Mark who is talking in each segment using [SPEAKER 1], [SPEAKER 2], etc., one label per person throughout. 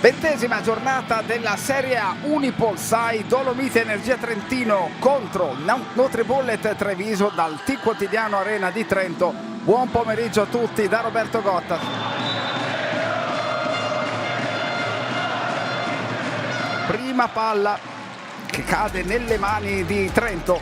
[SPEAKER 1] 20ª giornata della Serie A. Unipol SAI Dolomite Energia Trentino contro Nutribullet Treviso dal T-Quotidiano Arena di Trento. Buon pomeriggio a tutti da Roberto Gotta. Prima palla che cade nelle mani di Trento.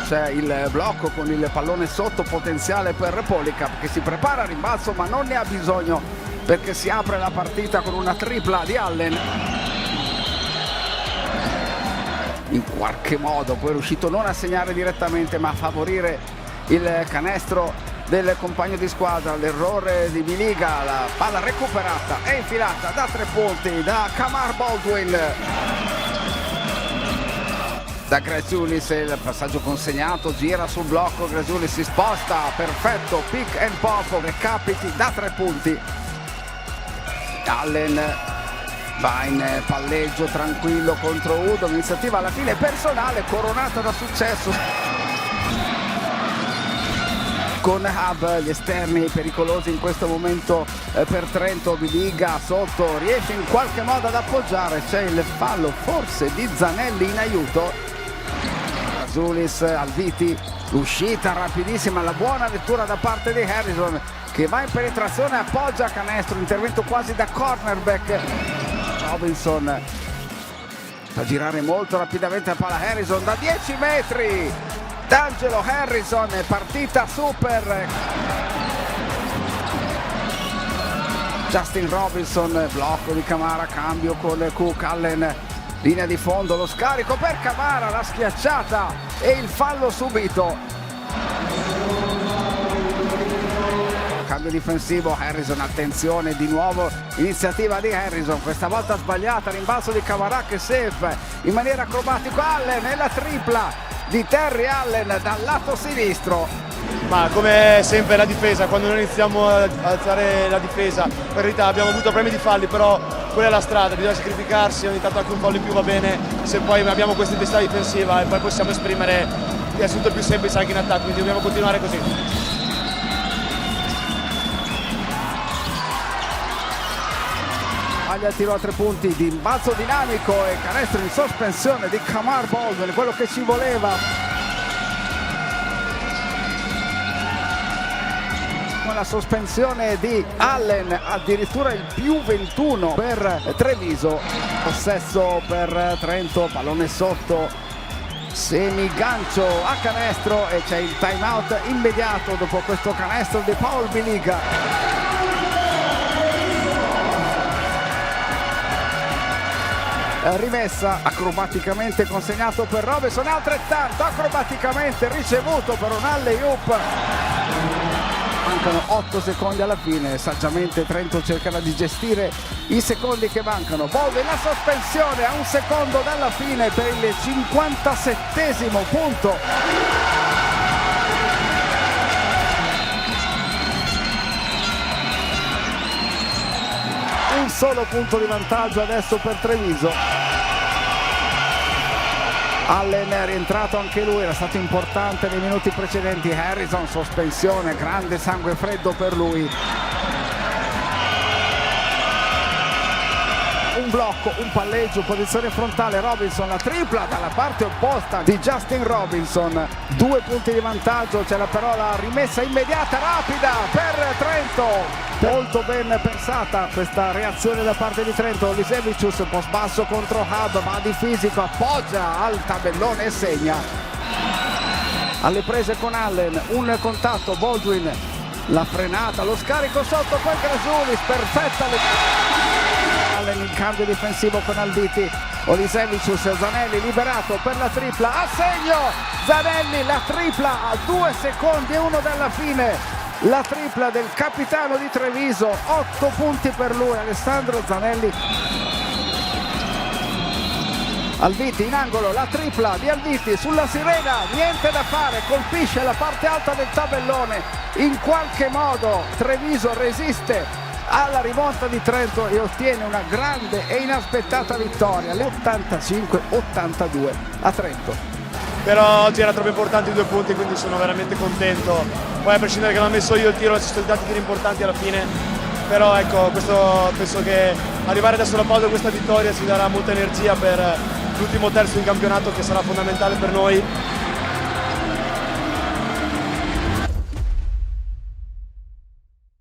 [SPEAKER 1] C'è il blocco con il pallone sotto, potenziale per Policap che si prepara al rimbalzo ma non ne ha bisogno perché si apre la partita con una tripla di Allen. In qualche modo poi è riuscito non a segnare direttamente ma a favorire il canestro del compagno di squadra. L'errore di Biliga, la palla recuperata e infilata da 3 punti da Kamar Baldwin. Da Grazulis il passaggio consegnato, gira sul blocco, Grazulis si sposta, perfetto, pick and pop, recapiti da 3 punti. Allen va in palleggio tranquillo contro Udo, iniziativa alla fine personale coronata da successo. Con Hub, gli esterni pericolosi in questo momento per Trento. Biliga sotto, riesce in qualche modo ad appoggiare, c'è il fallo forse di Zanelli in aiuto. Zulis, Alviti, l'uscita rapidissima, la buona lettura da parte di Harrison che va in penetrazione, appoggia canestro, intervento quasi da cornerback. Robinson fa girare molto rapidamente la palla, Harrison da 10 metri, D'Angelo Harrison, partita super. Justin Robinson, blocco di Camara, cambio con Cook, Allen, linea di fondo, lo scarico per Camara, la schiacciata e il fallo subito. Cambio difensivo, Harrison, attenzione, di nuovo iniziativa di Harrison, questa volta sbagliata, rimbalzo di Camara che save in maniera acrobatica, Allen e la tripla di Terry Allen dal lato sinistro.
[SPEAKER 2] Ma come sempre la difesa, quando noi iniziamo a alzare la difesa, per verità abbiamo avuto problemi di falli, però quella è la strada, bisogna sacrificarsi, ogni tanto anche un fallo in più va bene, se poi abbiamo questa intensità difensiva e poi possiamo esprimere il tutto più semplice anche in attacco, quindi dobbiamo continuare così.
[SPEAKER 1] Aglia tiro a 3 punti di rimbalzo dinamico e canestro in sospensione di Kamar Baldwin, quello che ci voleva. Con la sospensione di Allen, addirittura il più 21 per Treviso. Possesso per Trento, pallone sotto, semigancio a canestro e c'è il time out immediato dopo questo canestro di Paul Biliga. Rimessa acrobaticamente consegnato per Robinson, altrettanto acrobaticamente ricevuto per un alley-oop. Mancano 8 secondi alla fine, saggiamente Trento cercherà di gestire i secondi che mancano. Baldwin, la sospensione a 1 secondo dalla fine per il 57esimo punto. Un solo punto di vantaggio adesso per Treviso. Allen è rientrato anche lui, era stato importante nei minuti precedenti. Harrison, sospensione, grande sangue freddo per lui. Un blocco, un palleggio, posizione frontale, Robinson, la tripla dalla parte opposta di Justin Robinson. 2 punti di vantaggio, c'è però la rimessa immediata, rapida per Trento. Molto ben pensata questa reazione da parte di Trento. Lisevicius, post basso contro Hub, va di fisico, appoggia al tabellone e segna. Alle prese con Allen, un contatto, Baldwin, la frenata, lo scarico sotto, poi Grazulis, perfetta. Allen in cambio difensivo con Alviti. Olisevicius, Zanelli liberato per la tripla, a segno Zanelli, la tripla a 2 secondi e 1 dalla fine. La tripla del capitano di Treviso, 8 punti per lui, Alessandro Zanelli. Alviti in angolo, la tripla di Alviti sulla sirena, niente da fare, colpisce la parte alta del tabellone. In qualche modo Treviso resiste alla rimonta di Trento e ottiene una grande e inaspettata vittoria, le 85-82 a Trento.
[SPEAKER 2] Però oggi era troppo importante i 2 punti, quindi sono veramente contento. Poi a prescindere che non ho messo io il tiro, ci sono stati tiri importanti alla fine, però ecco, penso che arrivare adesso alla pausa con questa vittoria ci darà molta energia per l'ultimo terzo in campionato, che sarà fondamentale per noi